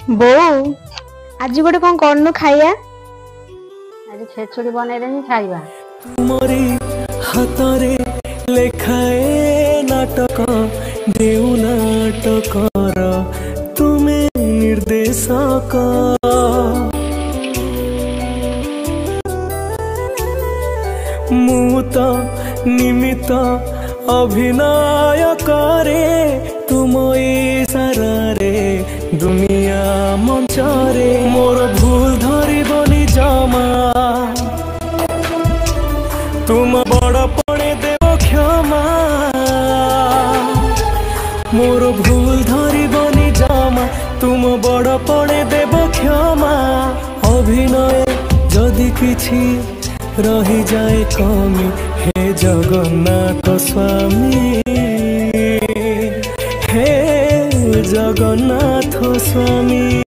ବୋଉ ଆଜି ଗୋଟେ କଣ କରନୁ ଖାଇବା? ଆଜି ଖେଚୁଡ଼ି ବନେଇଦେବି ଖାଇବା। ତୁମରି ହାତରେ ଲେଖାଏ ନାଟକ ଦେଉ ନାଟକର ତୁମେ ନିର୍ଦ୍ଦେଶକ। ମୁଁ ତ ନିମିତ ଅଭିନୟ କରେ ତୁମ ଇଶାରାରେ ଦୁନିଆ ମଞ୍ଚରେ। ମୋର ଭୁଲ ଧରିବନି ଜମା तुम बड़पणे देव क्षमा। मोर भूल धरिबनी जमा तुम बड़पणे देव क्षमा। अभिनय जदि किछि रही जाए कमी हे जगन्नाथ स्वामी, हे जगन्नाथ स्वामी।